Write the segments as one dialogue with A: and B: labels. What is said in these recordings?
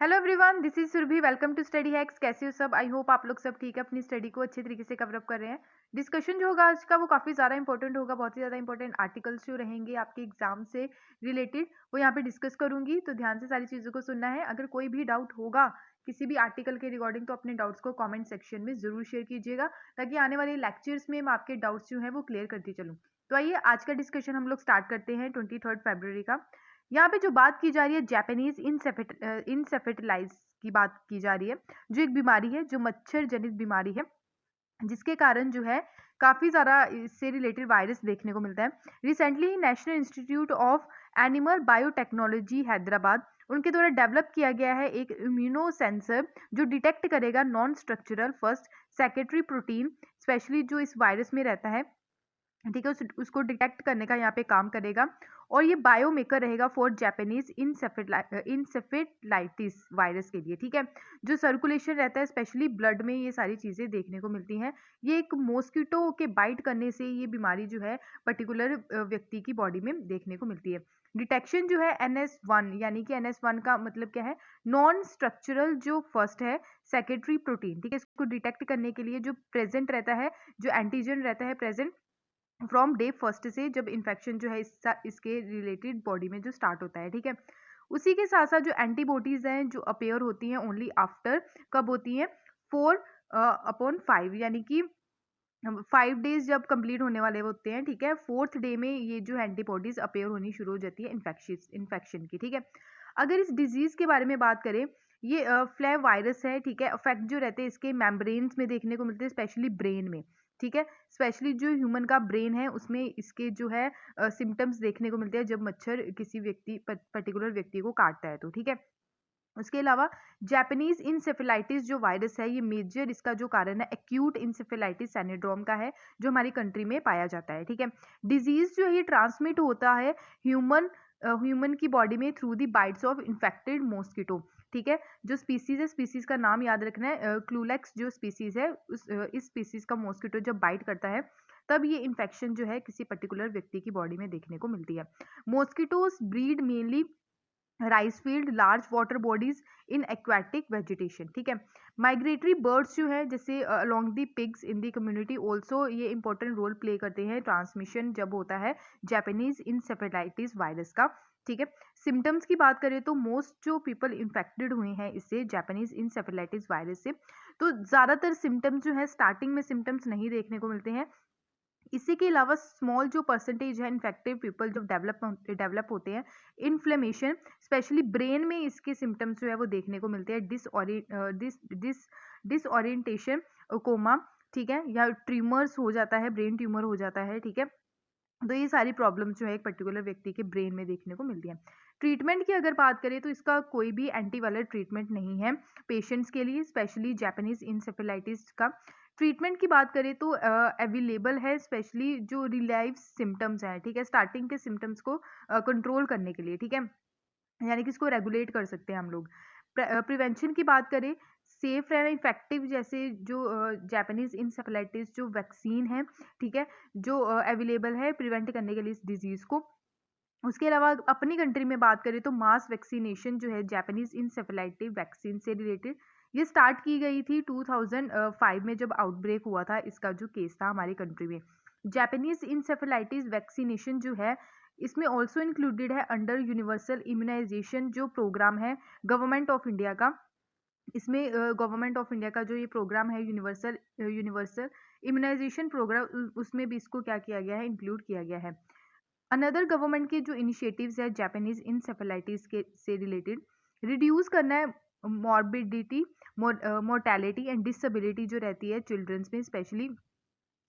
A: Hello everyone, this is Surabhi. Welcome to study hacks. कैसे हो सब? आई होप आप लोग सब ठीक है, अपनी स्टडी को अच्छे तरीके से कवर अप कर रहे हैं। डिस्कशन जो होगा आज का वो काफ़ी ज़्यादा इंपॉर्टेंट होगा। बहुत ही ज़्यादा इंपॉर्टेंट आर्टिकल्स जो रहेंगे आपके एग्जाम से रिलेटेड वो यहाँ पे डिस्कस करूंगी, तो ध्यान से सारी चीज़ों को सुनना है। अगर कोई भी डाउट होगा किसी भी आर्टिकल के रिगार्डिंग तो अपने डाउट्स को कमेंट सेक्शन में ज़रूर शेयर कीजिएगा, ताकि आने वाले लेक्चर्स में मैं आपके डाउट्स जो हैं वो क्लियर करती चलूँ। तो आइए आज का डिस्कशन हम लोग स्टार्ट करते हैं 23 फरवरी का। यहाँ पे जो बात की जा रही है जापानीज इंसेफेटिलाइज की बात की जा रही है, जो एक बीमारी है, जो मच्छर जनित बीमारी है, जिसके कारण जो है काफ़ी ज़्यादा इससे रिलेटेड वायरस देखने को मिलता है। Recently national institute of animal biotechnology Hyderabad, उनके द्वारा डेवलप किया गया है एक इम्यूनो सेंसर जो डिटेक्ट करेगा non structural first secretary protein, specially जो इस वायरस में रहता है, ठीक है, उसको डिटेक्ट करने का यहाँ पे काम करेगा। और ये बायोमेकर रहेगा फॉर जापानीज इंसेफेलाइटिस वायरस के लिए, ठीक है, जो सर्कुलेशन रहता है स्पेशली ब्लड में, ये सारी चीज़ें देखने को मिलती हैं। ये एक मॉस्किटो के बाइट करने से ये बीमारी जो है पर्टिकुलर व्यक्ति की बॉडी में देखने को मिलती है। डिटेक्शन जो है NS1, यानी कि NS1 का मतलब क्या है, नॉन स्ट्रक्चरल जो फर्स्ट है सेकेटरी प्रोटीन, ठीक है, इसको डिटेक्ट करने के लिए जो प्रेजेंट रहता है, जो एंटीजन रहता है प्रेजेंट फ्रॉम डे फर्स्ट से, जब इन्फेक्शन जो है इसके रिलेटेड बॉडी में जो स्टार्ट होता है, ठीक है। उसी के साथ साथ जो एंटीबॉडीज हैं जो अपेयर होती हैं ओनली आफ्टर, कब होती हैं, 4/5, यानी कि 5 डेज जब कंप्लीट होने वाले होते हैं, ठीक है, फोर्थ डे में ये जो एंटीबॉडीज अपेयर होनी शुरू हो जाती है इन्फेक्शन की, ठीक है। अगर इस डिजीज के बारे में बात करें, ये फ्लैव वायरस है, ठीक है। इफेक्ट जो रहते हैं इसके मेम्ब्रेन्स में देखने को मिलते हैं, स्पेशली ब्रेन में, ठीक है। स्पेशली जो ह्यूमन का ब्रेन है उसमें इसके जो है सिम्टम्स देखने को मिलते हैं जब मच्छर किसी व्यक्ति पर्टिकुलर व्यक्ति को काटता है तो, ठीक है। उसके अलावा जापानीज इंसेफेलाइटिस जो वायरस है, ये मेजर इसका जो कारण है एक्यूट इंसेफेलाइटिस सिंड्रोम का है, जो हमारी कंट्री में पाया जाता है, ठीक है। डिजीज जो है ये ट्रांसमिट होता है ह्यूमन की बॉडी में through the bytes of infected mosquito, ठीक है। जो स्पीसीज है, स्पीसीज का नाम याद रखना है, क्लूलेक्स जो स्पीसीज है, इस स्पीसीज का मॉस्किटो जब बाइट करता है तब ये इन्फेक्शन जो है किसी पर्टिकुलर व्यक्ति की बॉडी में देखने को मिलती है। Mosquitoes breed mainly rice field, large water bodies in aquatic vegetation, ठीक है। माइग्रेटरी बर्ड्स जो है जैसे along the pigs in the community also ये इंपॉर्टेंट रोल प्ले करते हैं ट्रांसमिशन जब होता है जापानीज इंसेफेलाइटिस वायरस का, ठीक है। सिम्टम्स की बात करें तो मोस्ट जो पीपल इन्फेक्टेड हुए हैं इससे जापानीज इंसेफेलाइटिस वायरस से, तो ज़्यादातर सिम्टम्स जो है स्टार्टिंग में सिम्टम्स नहीं देखने को मिलते हैं। इसी के अलावा स्मॉल जो परसेंटेज है इन्फेक्टिव पीपल जब डेवलप होते हैं, इन्फ्लेमेशन स्पेशली ब्रेन में इसके सिम्टम्स जो है वो देखने को मिलते हैं, डिसओरिएंटेशन, कोमा, ठीक है, या ट्यूमर्स हो जाता है, ब्रेन ट्यूमर हो जाता है, ठीक है। तो ये सारी प्रॉब्लम्स जो है एक पर्टिकुलर व्यक्ति के ब्रेन में देखने को मिलती है। ट्रीटमेंट की अगर बात करें तो इसका कोई भी एंटीवायरल ट्रीटमेंट नहीं है पेशेंट्स के लिए, स्पेशली जापानीज इंसेफेलाइटिस का। ट्रीटमेंट की बात करें तो अवेलेबल है, स्पेशली जो रिलाइव सिम्टम्स हैं, ठीक है, स्टार्टिंग के सिम्टम्स को कंट्रोल करने के लिए, ठीक है, यानी कि इसको रेगुलेट कर सकते हैं हम लोग। प्रिवेंशन की बात करें, सेफ रहना इफेक्टिव, जैसे जो जापानीज इंसेफेलाइटिस जो वैक्सीन है, ठीक है, जो अवेलेबल है प्रिवेंट करने के लिए इस डिजीज को। उसके अलावा अपनी कंट्री में बात करें तो मास वैक्सीनेशन जो है जापानीज इंसेफेलाइटिस वैक्सीन से रिलेटेड, ये स्टार्ट की गई थी 2005 में, जब आउटब्रेक हुआ था इसका जो केस था हमारी कंट्री में। जापानीज इंसेफेलाइटिस वैक्सीनेशन जो है इसमें ऑल्सो इंक्लूडेड है अंडर यूनिवर्सल इम्यूनाइजेशन जो प्रोग्राम है गवर्नमेंट ऑफ इंडिया का। इसमें गवर्नमेंट ऑफ इंडिया का जो ये प्रोग्राम है यूनिवर्सल यूनिवर्सल इम्यूनाइजेशन प्रोग्राम, उसमें भी इसको क्या किया गया है, इंक्लूड किया गया है। अनदर गवर्नमेंट के जो इनिशिएटिव्स है जापानीज इंसेफेलाइटिस के से रिलेटेड, रिड्यूस करना है मॉर्बिडिटी, मोर्टेलिटी एंड डिसेबिलिटी जो रहती है चिल्ड्रंस में, स्पेशली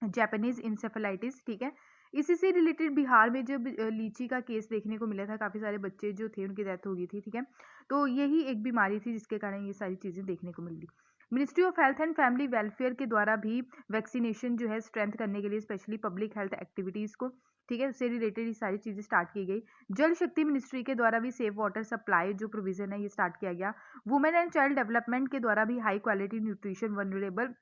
A: जापानीज इंसेफेलाइटिस, ठीक है। इसी से रिलेटेड बिहार में जब लीची का केस देखने को मिला था, काफ़ी सारे बच्चे जो थे उनकी डेथ हो गई थी, ठीक है। तो यही एक बीमारी थी जिसके कारण ये सारी चीज़ें देखने को मिली। Ministry of health and family welfare के द्वारा भी वैक्सीनेशन जो है स्ट्रेंथ करने के लिए, स्पेशली पब्लिक हेल्थ एक्टिविटीज़ को, ठीक है, उससे रिलेटेड ये सारी चीज़ें स्टार्ट की गई। जल शक्ति मिनिस्ट्री के द्वारा भी सेफ वाटर सप्लाई जो प्रोविजन है ये स्टार्ट किया गया। वुमेन एंड चाइल्ड डेवलपमेंट के द्वारा भी हाई क्वालिटी न्यूट्रिशन वनरेबल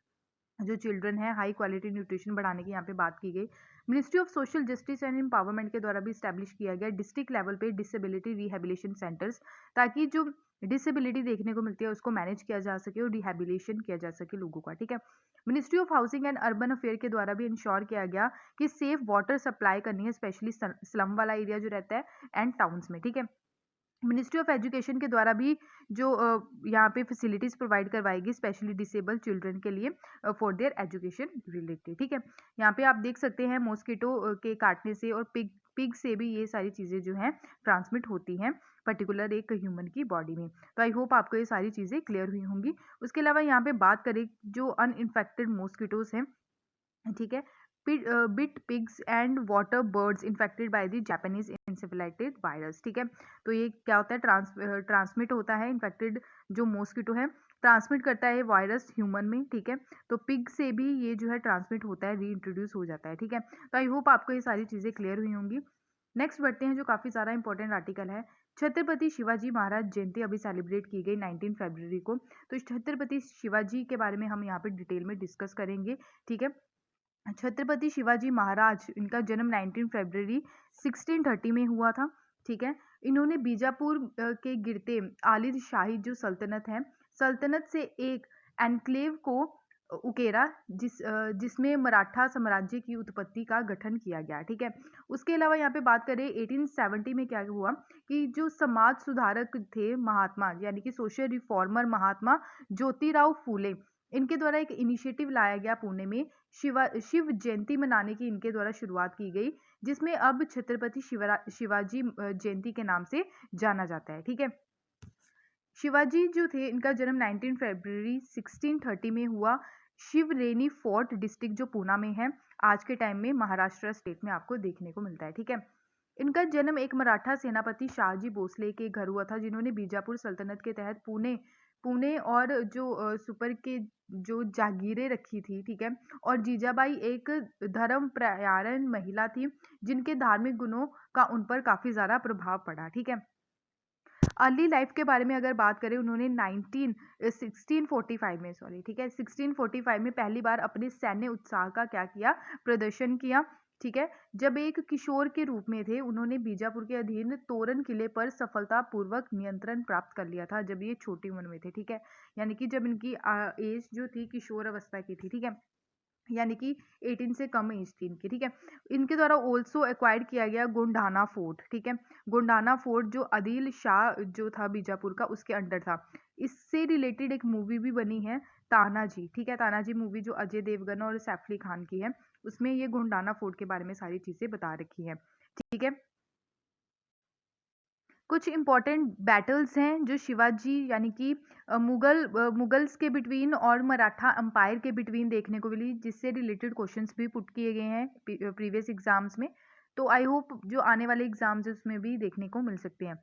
A: जो चिल्ड्रन है, हाई क्वालिटी न्यूट्रिशन बढ़ाने की यहाँ पे बात की गई। Ministry of social justice and empowerment के द्वारा भी स्टैब्लिश किया गया डिस्ट्रिक्ट लेवल पे डिसेबिलिटी रिहेबिलिटेशन सेंटर्स, ताकि जो डिसेबिलिटी देखने को मिलती है उसको मैनेज किया जा सके और रिहैबिलिटेशन किया जा सके लोगों का, ठीक है। Ministry of housing and urban affair के द्वारा भी इंश्योर किया गया कि सेफ वाटर सप्लाई करनी है, स्पेशली स्लम वाला एरिया जो रहता है एंड टाउन्स में, ठीक है। मिनिस्ट्री ऑफ एजुकेशन के द्वारा भी जो यहाँ पे फैसिलिटीज़ प्रोवाइड करवाएगी स्पेशली डिसेबल चिल्ड्रन के लिए फॉर देयर एजुकेशन रिलेटेड, ठीक है। यहाँ पे आप देख सकते हैं मॉस्किटो के काटने से और पिग पिग से भी ये सारी चीज़ें जो हैं ट्रांसमिट होती हैं पर्टिकुलर एक ह्यूमन की बॉडी में। तो आई होप आपको ये सारी चीज़ें क्लियर हुई होंगी। उसके अलावा यहाँ पे बात करें जो अनइन्फेक्टेड मॉस्किटोज़ हैं, ठीक है। Bit pigs and water birds infected by the Japanese encephalitis virus, ठीक है। तो ये क्या होता है, ट्रांसमिट होता है, इन्फेक्टेड जो मॉस्किटो है ट्रांसमिट करता है वायरस ह्यूमन में, ठीक है। तो पिग से भी ये जो है ट्रांसमिट होता है, रीइंट्रोड्यूस हो जाता है, ठीक है। तो आई होप आपको ये सारी चीज़ें क्लियर हुई होंगी। नेक्स्ट बढ़ते हैं जो काफ़ी सारा इंपॉर्टेंट आर्टिकल है। छत्रपति शिवाजी महाराज जयंती अभी सेलिब्रेट की गई 19 फरवरी को। तो छत्रपति शिवाजी के बारे में हम यहाँ पे डिटेल में डिस्कस करेंगे, ठीक है। छत्रपति शिवाजी महाराज, इनका जन्म 19 फरवरी 1630 में हुआ था, ठीक है। इन्होंने बीजापुर के गिरते आलिद शाही जो सल्तनत है, सल्तनत से एक एनक्लेव को उकेरा जिसमें मराठा साम्राज्य की उत्पत्ति का गठन किया गया, ठीक है। उसके अलावा यहाँ पे बात करें 1870 में क्या हुआ कि जो समाज सुधारक थे महात्मा, यानी कि सोशल रिफॉर्मर महात्मा ज्योतिराव फूले, इनके द्वारा एक इनिशिएटिव लाया गया पुणे में शिव जयंती मनाने की इनके द्वारा शुरुआत की गई, जिसमें अब छत्रपति शिवाजी जयंती के नाम से जाना जाता है, ठीक है। शिवाजी जो थे इनका जन्म 19 फरवरी 1630 में हुआ शिवरेनी फोर्ट डिस्ट्रिक्ट जो पूना में है, आज के टाइम में महाराष्ट्र स्टेट में आपको देखने को मिलता है, ठीक है। इनका जन्म एक मराठा सेनापति शाहजी भोसले के घर हुआ था, जिन्होंने बीजापुर सल्तनत के तहत पुणे पुणे और जो सुपर के जो जागीरें रखी थी, ठीक है। और जीजाबाई एक धर्म प्रयारण महिला थी, जिनके धार्मिक गुणों का उन पर काफी ज्यादा प्रभाव पड़ा, ठीक है। अर्ली लाइफ के बारे में अगर बात करें, उन्होंने 1645 में, सॉरी, ठीक है, 1645 में पहली बार अपने सैन्य उत्साह का क्या किया, प्रदर्शन किया, ठीक है। जब एक किशोर के रूप में थे, उन्होंने बीजापुर के अधीन तोरण किले पर सफलतापूर्वक नियंत्रण प्राप्त कर लिया था, जब ये छोटी उम्र में थे, ठीक है। यानी कि जब इनकी एज जो थी किशोर अवस्था की थी, ठीक है, यानी कि 18 से कम एज थी इनकी, ठीक है। इनके द्वारा ऑल्सो एक्वायर्ड किया गया गोंडाना फोर्ट, ठीक है। गोंडाना फोर्ट जो आदिल शाह जो था बीजापुर का, उसके अंडर था। इससे रिलेटेड एक मूवी भी बनी है तानाजी, ठीक है। तानाजी मूवी जो अजय देवगन और सैफ अली खान की है, उसमें ये गोंडाना फोर्ट के बारे में सारी चीजें बता रखी है, ठीक है। कुछ इंपॉर्टेंट बैटल्स हैं जो शिवाजी यानी कि मुगल्स के बिटवीन और मराठा अंपायर के बिटवीन देखने को मिली, जिससे रिलेटेड क्वेश्चंस भी पुट किए गए हैं प्रीवियस एग्जाम्स में। तो आई होप जो आने वाले एग्जाम्स है उसमें भी देखने को मिल सकते हैं।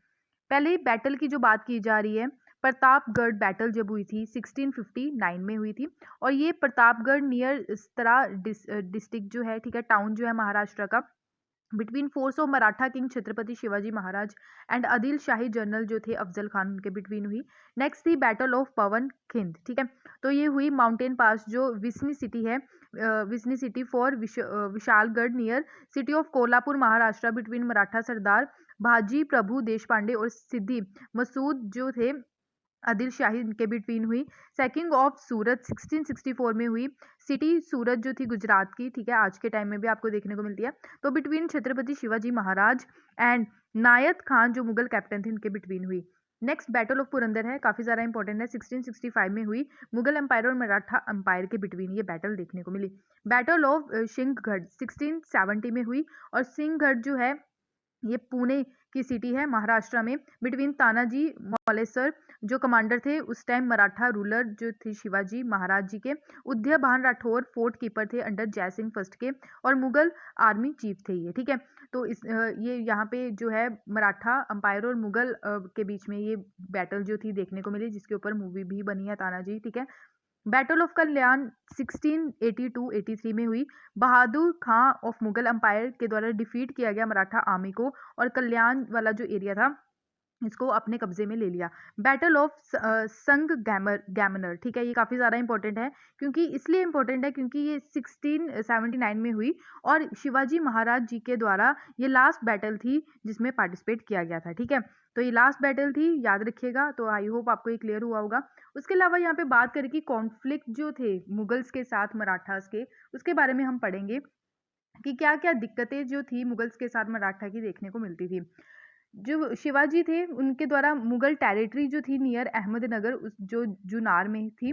A: पहले बैटल की जो बात की जा रही है, प्रतापगढ़ बैटल जब हुई थी 1659 में हुई थी, और ये प्रतापगढ़ नियर स्तरा डिस्ट्रिक्ट जो है, ठीक है, टाउन जो है महाराष्ट्र का, between force of Maratha king Chhatrapati Shivaji Maharaj and Adil shahi general जो थे अफजल खान, उनके बिटवीन हुई। नेक्स्ट थी बैटल ऑफ पवन खिंद, ठीक है। तो ये हुई माउंटेन पास जो विस्नी सिटी है, विस्नी city for Vishalgarh near city of Kolhapur Maharashtra, between Maratha सरदार भाजी प्रभु देशपांडे और सिद्धि मसूद जो थे आदिल शाही के बिटवीन हुई। सैकिंग ऑफ सूरत 1664 में हुई। सिटी सूरत जो थी गुजरात की, ठीक है, आज के टाइम में भी आपको देखने को मिलती है। तो बिटवीन छत्रपति शिवाजी महाराज एंड नायत खान जो मुगल कैप्टन थे, उनके बिटवीन हुई। नेक्स्ट बैटल ऑफ पुरंदर है, काफी ज्यादा इंपॉर्टेंट है, 1665 में हुई। मुगल एम्पायर और मराठा एम्पायर के बिटवीन ये बैटल देखने को मिली। बैटल ऑफ सिंहगढ़ 1670 में हुई, और सिंहगढ़ जो है ये पुणे की सिटी है महाराष्ट्र में, बिटवीन तानाजी मौलेसर जो कमांडर थे उस टाइम मराठा रूलर जो थे शिवाजी महाराज जी के, उदयभान राठौर फोर्ट कीपर थे अंडर जयसिंह फर्स्ट के, और मुगल आर्मी चीफ थे ये, ठीक है। तो ये यहाँ पे जो है मराठा अंपायर और मुगल के बीच में ये बैटल जो थी देखने को मिली, जिसके ऊपर मूवी भी बनी है तानाजी, ठीक है। बैटल ऑफ कल्याण 1682-83 में हुई। बहादुर खां ऑफ मुगल अंपायर के द्वारा डिफीट किया गया मराठा आर्मी को, और कल्याण वाला जो एरिया था इसको अपने कब्जे में ले लिया। बैटल ऑफ संगमरमर, ठीक है, ये काफ़ी ज़्यादा इंपॉर्टेंट है, क्योंकि इसलिए इंपॉर्टेंट है क्योंकि ये 1679 में हुई और शिवाजी महाराज जी के द्वारा ये लास्ट बैटल थी जिसमें पार्टिसिपेट किया गया था, ठीक है। तो ये लास्ट बैटल थी, याद रखिएगा। तो आई होप आपको ये क्लियर हुआ होगा। उसके अलावा यहाँ पे बात करें कि कॉन्फ्लिक्ट जो थे मुगल्स के साथ मराठास के, उसके बारे में हम पढ़ेंगे कि क्या-क्या दिक्कतें जो थी मुगल्स के साथ मराठा की देखने को मिलती थी। जो शिवाजी थे उनके द्वारा मुगल टेरिटरी जो थी नियर अहमदनगर, उस जो जुन्नर में थी,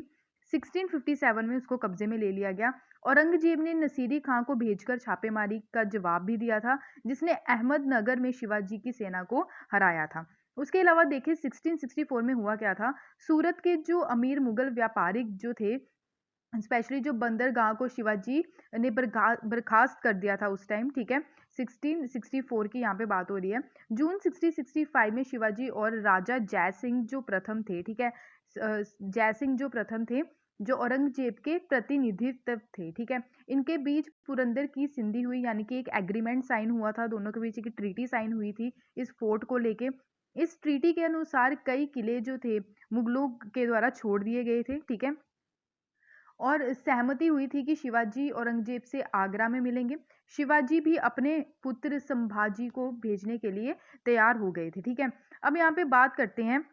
A: 1657 में उसको कब्जे में ले लिया गया। औरंगजेब ने नसीरी खां को भेजकर छापेमारी का जवाब भी दिया था, जिसने अहमदनगर में शिवाजी की सेना को हराया था। उसके अलावा देखिए 1664 में हुआ क्या था। सूरत के जो अमीर मुगल व्यापारिक जो थे, स्पेशली जो बंदरगाह को शिवाजी ने बर्खास्त कर दिया था उस टाइम, ठीक है। 1664 की यहाँ पे बात हो रही है। जून 1665 में शिवाजी और राजा जय सिंह जो प्रथम थे, ठीक है, जय सिंह जो प्रथम थे, जो औरंगजेब के प्रतिनिधित्व थे, ठीक है, इनके बीच पुरंदर की संधि हुई, यानी कि एक एग्रीमेंट साइन हुआ था, दोनों के बीच एक ट्रीटी साइन हुई थी इस फोर्ट को लेके। इस ट्रीटी के अनुसार कई किले जो थे मुगलों के द्वारा छोड़ दिए गए थे, ठीक है, और सहमति हुई थी कि शिवाजी औरंगजेब से आगरा में मिलेंगे। शिवाजी भी अपने पुत्र संभाजी को भेजने के लिए तैयार हो गए थे, ठीक है। अब यहाँ पे बात करते हैं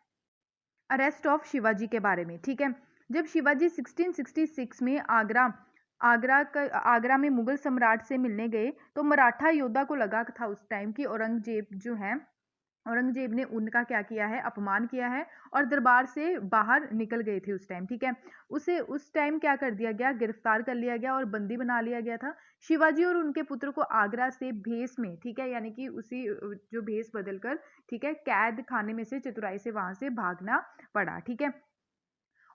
A: अरेस्ट ऑफ शिवाजी के बारे में, ठीक है। जब शिवाजी 1666 में आगरा में मुगल सम्राट से मिलने गए, तो मराठा योद्धा को लगा था उस टाइम कि औरंगजेब ने उनका क्या किया है, अपमान किया है और दरबार से बाहर निकल गए थे उस टाइम, ठीक है। उसे उस टाइम क्या कर दिया गया, गिरफ्तार कर लिया गया और बंदी बना लिया गया था। शिवाजी और उनके पुत्र को आगरा से भेस में, ठीक है, यानी कि उसी जो भेस बदलकर, ठीक है, कैद खाने में से चतुराई से वहां से भागना पड़ा, ठीक है।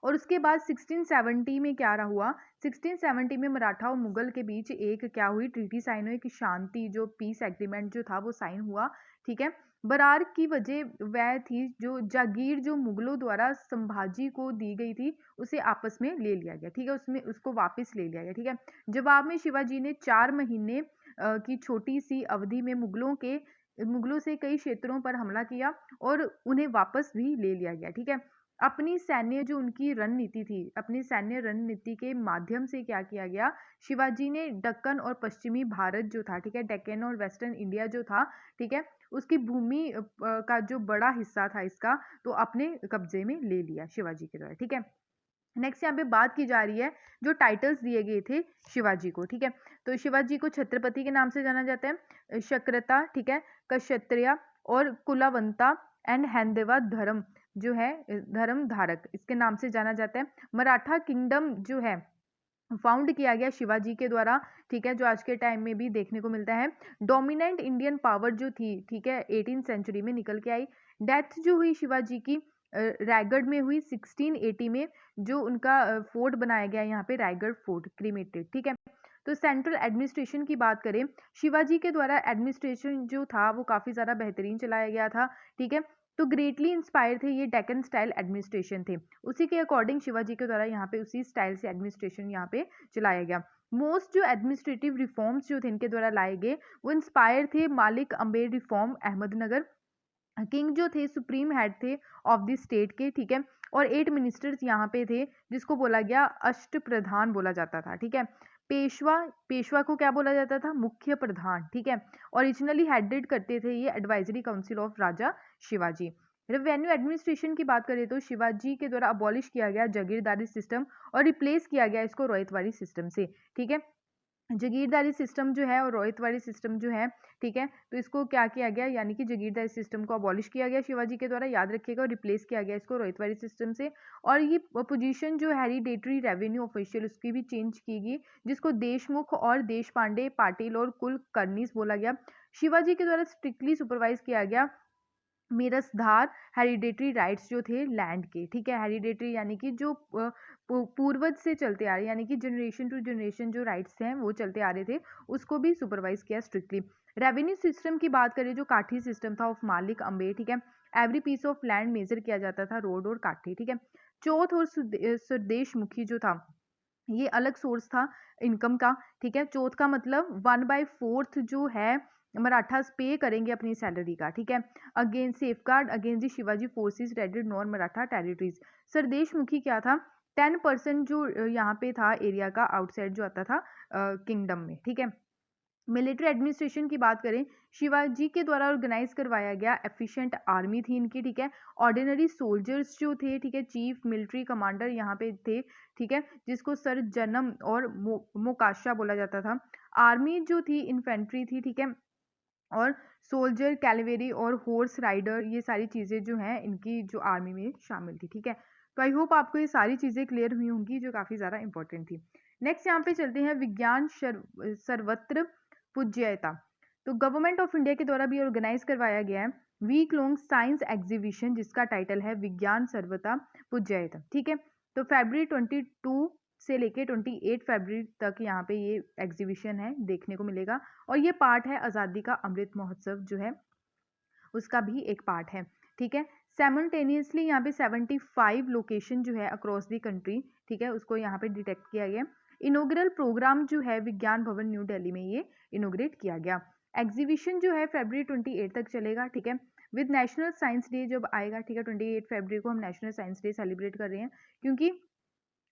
A: और उसके बाद 1670 में क्या रहा हुआ, 1670 में मराठा और मुगल के बीच एक क्या हुई, ट्रीटी साइन हुई, कि शांति जो पीस एग्रीमेंट जो था वो साइन हुआ, ठीक है। बरार की वजह वह थी जो जागीर जो मुगलों द्वारा संभाजी को दी गई थी, उसे आपस में ले लिया गया, ठीक है, उसमें उसको वापस ले लिया गया, ठीक है। जवाब में शिवाजी ने 4 महीने की छोटी सी अवधि में मुगलों से कई क्षेत्रों पर हमला किया और उन्हें वापस भी ले लिया गया, ठीक है। अपनी सैन्य रणनीति के माध्यम से क्या किया गया, शिवाजी ने दक्कन और पश्चिमी भारत जो था, ठीक है, डेक्कन और वेस्टर्न इंडिया जो था, ठीक है, उसकी भूमि का जो बड़ा हिस्सा था इसका, तो अपने कब्जे में ले लिया शिवाजी के द्वारा, ठीक है। नेक्स्ट यहाँ पे बात की जा रही है जो टाइटल्स दिए गए थे शिवाजी को, ठीक है। तो शिवाजी को छत्रपति के नाम से जाना जाता है, शक्रता, ठीक है, क्षत्रिय और कुलावंता एंड हैंदवा धर्म जो है, धर्म धारक, इसके नाम से जाना जाता है। मराठा किंगडम जो है फाउंड किया गया शिवाजी के द्वारा, ठीक है, जो आज के टाइम में भी देखने को मिलता है। डोमिनेंट इंडियन पावर जो थी, ठीक है, 18th सेंचुरी में निकल के आई। डेथ जो हुई शिवाजी की रायगढ़ में हुई 1680 में, जो उनका फोर्ट बनाया गया यहाँ पे, रायगढ़ फोर्ट क्रीमेटेड, ठीक है। तो सेंट्रल एडमिनिस्ट्रेशन की बात करें, शिवाजी के द्वारा एडमिनिस्ट्रेशन जो था वो काफ़ी ज़्यादा बेहतरीन चलाया गया था, ठीक है। तो ग्रेटली इंस्पायर थे ये डेक्कन स्टाइल एडमिनिस्ट्रेशन थे, उसी के अकॉर्डिंग शिवाजी के द्वारा यहाँ पे उसी स्टाइल से एडमिनिस्ट्रेशन यहाँ पे चलाया गया। मोस्ट जो एडमिनिस्ट्रेटिव रिफॉर्म्स जो थे इनके द्वारा लाए गए, वो इंस्पायर थे मालिक अम्बेर रिफॉर्म अहमदनगर। किंग जो थे सुप्रीम हेड थे ऑफ द स्टेट के, ठीक है, और 8 मिनिस्टर्स यहाँ पे थे, जिसको बोला गया अष्ट प्रधान बोला जाता था, ठीक है। पेशवा पेशवा को क्या बोला जाता था, मुख्य प्रधान, ठीक है। ओरिजिनली हेडेड करते थे ये advisory council of Raja Shivaji. Revenue administration की बात करें तो शिवाजी के द्वारा अबॉलिश किया गया जागीरदारी सिस्टम और रिप्लेस किया गया इसको रोहितवाड़ी सिस्टम से, ठीक है। जागीरदारी सिस्टम जो है और रोहितवाड़ी सिस्टम जो है, ठीक है, तो इसको क्या किया गया, यानी कि जागीरदारी सिस्टम को अबॉलिश किया गया शिवाजी के द्वारा, याद रखिएगा, और रिप्लेस किया गया इसको रोहितवाड़ी सिस्टम से। और ये पोजीशन जो हेरिडेटरी रेवेन्यू ऑफिशियल उसकी भी चेंज की गई, जिसको देशमुख और देश पांडे, पाटिल और कुलकर्णीस बोला गया। शिवाजी के द्वारा स्ट्रिक्टली सुपरवाइज किया गया मिरसधार हेरिडेटरी राइट्स जो थे लैंड के, ठीक है। हेरिडेटरी यानी कि जो पूर्वज से चलते आ रहे, यानी कि जनरेशन टू जनरेशन जो राइट्स हैं वो चलते आ रहे थे, उसको भी सुपरवाइज किया स्ट्रिक्टली। रेवेन्यू सिस्टम की बात करें, जो काठी सिस्टम था ऑफ मालिक अम्बे, ठीक है, every piece of land measure किया जाता था रोड और काठी, ठीक है। चौथ और स्वदेश मुखी जो था, ये अलग सोर्स था इनकम का, ठीक है। चौथ का मतलब 1/4 जो है मराठास पे करेंगे अपनी सैलरी का, ठीक है। Again safeguard against the Shivaji forces raided non Maratha territories. सर देशमुखी क्या था, 10% जो यहाँ पे था एरिया का आउटसाइड जो आता था किंगडम में, ठीक है। मिलिट्री एडमिनिस्ट्रेशन की बात करें, शिवाजी के द्वारा ऑर्गेनाइज करवाया गया एफिशिएंट आर्मी थी इनकी, ठीक है। ऑर्डिनरी सोल्जर्स जो थे, ठीक है, चीफ मिलिट्री कमांडर यहाँ पे थे, ठीक है, जिसको सर जनम और मोकाशा बोला जाता था। आर्मी जो थी इन्फेंट्री थी, ठीक है, और सोल्जर कैलवेरी और हॉर्स राइडर, ये सारी चीज़ें जो हैं इनकी जो आर्मी में शामिल थी, ठीक है। तो आई होप आपको ये सारी चीज़ें क्लियर हुई होंगी जो काफ़ी ज़्यादा इंपॉर्टेंट थी। नेक्स्ट यहाँ पे चलते हैं, विज्ञान सर्वत्र पूज्यता। तो गवर्नमेंट ऑफ इंडिया के द्वारा भी ऑर्गेनाइज करवाया गया है वीक लॉन्ग साइंस एग्जीबिशन, जिसका टाइटल है विज्ञान सर्वता पूज्यता, ठीक है। तो फरवरी 22 से लेके 28 फरवरी तक यहाँ पे ये एग्जीबिशन है, देखने को मिलेगा। और ये पार्ट है आज़ादी का अमृत महोत्सव जो है उसका भी एक पार्ट है, ठीक है। साइमल्टेनियसली यहाँ पे 75 लोकेशन जो है अक्रॉस द कंट्री, ठीक है, उसको यहाँ पे डिटेक्ट किया गया। इनोग्रल प्रोग्राम जो है विज्ञान भवन न्यू दिल्ली में ये इनोग्रेट किया गया। एग्जीबिशन जो है फरवरी 28 तक चलेगा, ठीक है। विद नेशनल साइंस डे जब आएगा, ठीक है, 28 फरवरी को हम नेशनल साइंस डे सेलिब्रेट कर रहे हैं, क्योंकि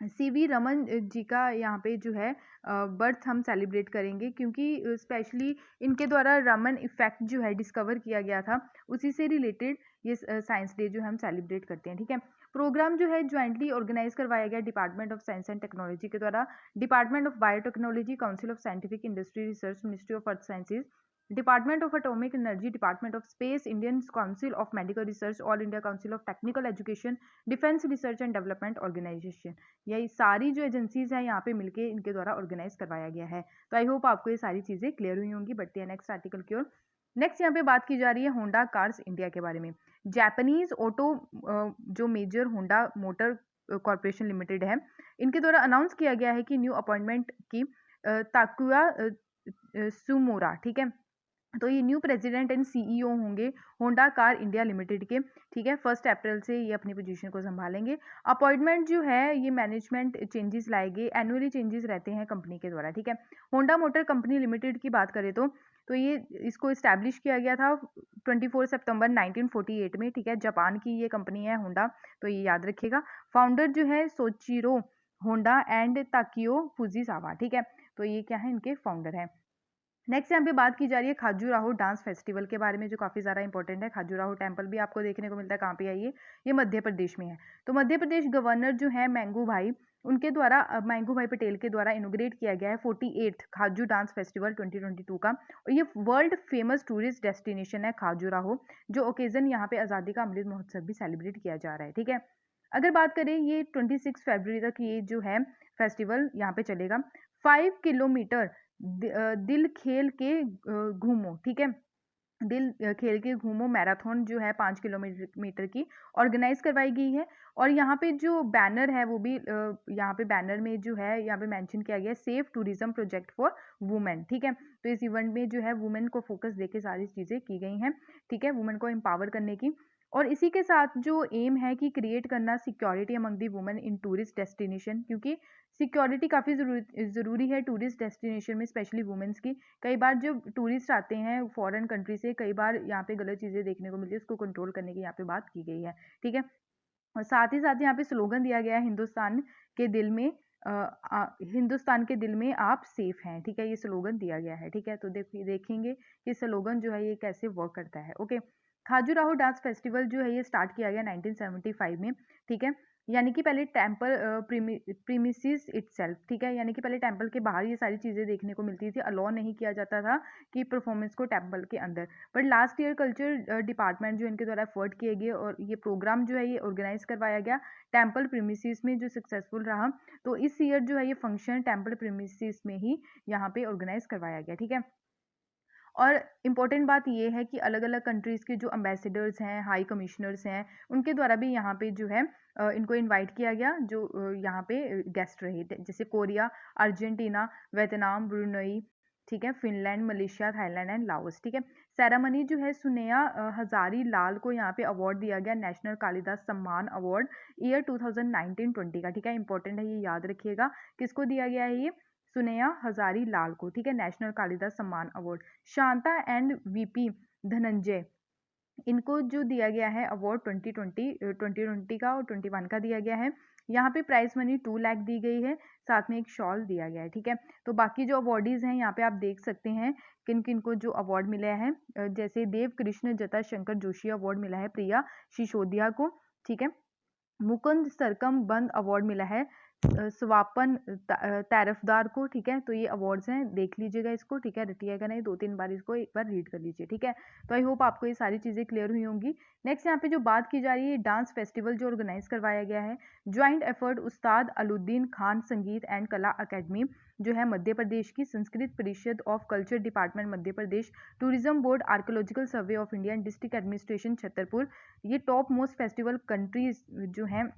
A: सीवी रमन जी का यहाँ पे जो है बर्थ हम सेलिब्रेट करेंगे, क्योंकि स्पेशली इनके द्वारा रमन इफेक्ट जो है डिस्कवर किया गया था, उसी से रिलेटेड ये साइंस डे जो है हम सेलिब्रेट करते हैं, ठीक है। प्रोग्राम जो है ज्वाइंटली ऑर्गेनाइज करवाया गया department of science and technology के द्वारा, department of biotechnology, council of scientific industry research, ministry of earth sciences, department of atomic energy, department of space, Indian council of medical research, all India council of technical education, defence research and development organisation, यही सारी जो agencies हैं यहाँ पे मिलके इनके द्वारा organise करवाया गया है। तो आई होप आपको ये सारी चीज़ें क्लियर हुई होंगी। बढ़ते हैं नेक्स्ट आर्टिकल की ओर। नेक्स्ट यहाँ पे बात की जा रही है होंडा कार्स इंडिया के बारे में। जापानीज ऑटो जो major Honda motor corporation limited है, इनके द्वारा अनाउंस किया गया है कि न्यू अपॉइंटमेंट की ताकुया सुमोरा, ठीक है। तो ये न्यू प्रेसिडेंट एंड सीईओ होंगे होंडा कार इंडिया लिमिटेड के, ठीक है। 1 अप्रैल से ये अपनी पोजीशन को संभालेंगे। अपॉइंटमेंट जो है ये मैनेजमेंट चेंजेस लाएंगे, एनुअली चेंजेस रहते हैं कंपनी के द्वारा, ठीक है। होंडा मोटर कंपनी लिमिटेड की बात करें तो ये इसको इस्टेब्लिश किया गया था 24 सितंबर 1948 में, ठीक है। जापान की ये कंपनी है होंडा, तो ये याद रखिएगा। फाउंडर जो है सोचिरो होंडा एंड ताकियो फुजीसावा, ठीक है। तो ये क्या है, इनके फाउंडर हैं। नेक्स्ट यहाँ पे बात की जा रही है खाजूराहो डांस फेस्टिवल के बारे में, जो काफ़ी ज़्यादा इंपॉर्टेंट है। खाजूराहो टेम्पल भी आपको देखने को मिलता है, कहाँ पे है ये मध्य प्रदेश में है। तो मध्य प्रदेश गवर्नर जो है मैंगू भाई, उनके द्वारा मैंगू भाई पटेल के द्वारा इनोग्रेट किया गया है 48th खाजू डांस फेस्टिवल 2022 का। और ये वर्ल्ड फेमस टूरिस्ट डेस्टिनेशन है खाजूराहो, जो ओकेजन यहाँ पे आज़ादी का अमृत महोत्सव भी सेलिब्रेट किया जा रहा है, ठीक है। अगर बात करें ये 26 फरवरी तक ये जो है फेस्टिवल यहाँ पे चलेगा। 5 किलोमीटर दिल खेल के घूमो, ठीक है। दिल खेल के घूमो मैराथन जो है 5 किलोमीटर की ऑर्गेनाइज करवाई गई है। और यहाँ पे जो बैनर है वो भी यहाँ पे बैनर में जो है यहाँ पे मेंशन किया गया है safe tourism project for women, ठीक है। तो इस इवेंट में जो है वुमेन को फोकस देके सारी चीज़ें की गई हैं, ठीक है, वुमेन को एम्पावर करने की। और इसी के साथ जो एम है कि क्रिएट करना security among the women in tourist destination, क्योंकि सिक्योरिटी काफ़ी ज़रूरी है टूरिस्ट डेस्टिनेशन में, स्पेशली वुमेन्स की। कई बार जब टूरिस्ट आते हैं फॉरेन कंट्री से, कई बार यहाँ पे गलत चीज़ें देखने को मिलती है, उसको कंट्रोल करने की यहाँ पे बात की गई है, ठीक है। और साथ ही साथ यहाँ पे स्लोगन दिया गया है हिंदुस्तान के दिल में हिंदुस्तान के दिल में आप सेफ हैं, ठीक है। ये स्लोगन दिया गया है, ठीक है। तो देखेंगे कि स्लोगन जो है ये कैसे वर्क करता है, ओके। खाजूराहो डांस फेस्टिवल जो है ये स्टार्ट किया गया 1975 में, ठीक है। यानी कि पहले टेम्पल प्रीमिसिस इटसेल्फ, ठीक है, यानी कि पहले टेम्पल के बाहर ये सारी चीज़ें देखने को मिलती थी, अलाउ नहीं किया जाता था कि परफॉर्मेंस को टेम्पल के अंदर। But last year culture department जो इनके द्वारा एफर्ट किए गए और ये प्रोग्राम जो है ये ऑर्गेनाइज करवाया गया टेम्पल प्रीमिसिस में, जो सक्सेसफुल रहा। तो इस ईयर जो है ये फंक्शन टेम्पल प्रीमिसिस में ही यहाँ पे ऑर्गेनाइज करवाया गया, ठीक है। और इम्पॉर्टेंट बात ये है कि अलग अलग कंट्रीज़ के जो एम्बेसडर्स हैं, हाई कमिश्नर्स हैं, उनके द्वारा भी यहाँ पे जो है इनको इनवाइट किया गया, जो यहाँ पे गेस्ट रहे थे, जैसे कोरिया, अर्जेंटीना, वियतनाम, ब्रुनई, ठीक है, Finland, Malaysia, Thailand and Laos, ठीक है। सेरेमनी जो है सुनेया हजारी लाल को यहाँ पे अवार्ड दिया गया, नेशनल कालिदास सम्मान अवार्ड ईयर 2019-20 का, ठीक है। इंपॉर्टेंट है, ये याद रखिएगा किसको दिया गया है ये सुनैया हजारी लाल को, ठीक है, नेशनल कालिदास सम्मान award. Shanta and VP Dhananjay, इनको जो दिया गया है अवार्ड 2020 का और 21 का दिया गया है। यहाँ पे प्राइस मनी 2 लाख दी गई है, साथ में एक शॉल दिया गया है, ठीक है। तो बाकी जो अवार्डीज हैं यहाँ पे आप देख सकते हैं किन किन को जो अवार्ड मिला है। जैसे देव कृष्ण जता शंकर जोशी अवार्ड मिला है प्रिया सिसोदिया को, ठीक है। मुकुंद सरकम बंद अवार्ड मिला है स्वापन तारफदार को, ठीक है। तो ये अवार्ड्स हैं, देख लीजिएगा इसको, ठीक है, रटिएगा नहीं, 2-3 बार इसको एक बार रीड कर लीजिए, ठीक है। तो आई होप आपको ये सारी चीज़ें क्लियर हुई होंगी। नेक्स्ट यहाँ पे जो बात की जा रही है डांस फेस्टिवल जो ऑर्गेनाइज करवाया गया है, ज्वाइंट एफर्ट उस्ताद अलुद्दीन खान संगीत एंड कला अकेडमी जो है मध्य प्रदेश की, संस्कृत परिषद of culture department Madhya Pradesh, tourism board, archaeological survey of India, district administration Chhatarpur, ये टॉप मोस्ट फेस्टिवल कंट्रीज जो हैं,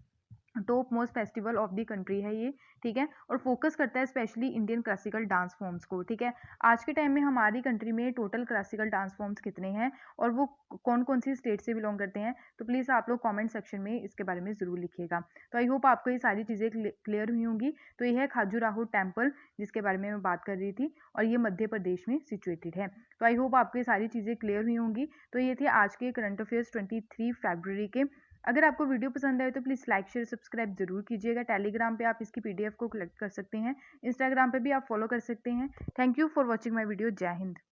A: top most festival of the country है ये, ठीक है। और फोकस करता है specially Indian classical dance forms को, ठीक है। आज के टाइम में हमारी कंट्री में टोटल क्लासिकल डांस फॉर्म्स कितने हैं और वो कौन कौन सी स्टेट से बिलोंग करते हैं, तो प्लीज़ आप लोग कमेंट सेक्शन में इसके बारे में ज़रूर लिखिएगा। तो आई होप आपको ये सारी चीज़ें क्लियर हुई होंगी। तो ये है खाजुराहो टेम्पल जिसके बारे में मैं बात कर रही थी, और ये मध्य प्रदेश में सिचुएटेड है। तो आई होप आपको ये सारी चीज़ें क्लियर हुई होंगी। तो ये थे आज के करंट अफेयर्स 23 फरवरी के। अगर आपको वीडियो पसंद आए तो प्लीज़ लाइक शेयर सब्सक्राइब जरूर कीजिएगा। टेलीग्राम पे आप इसकी पीडीएफ को कलेक्ट कर सकते हैं, इंस्टाग्राम पे भी आप फॉलो कर सकते हैं। Thank you for watching my video. जय हिंद।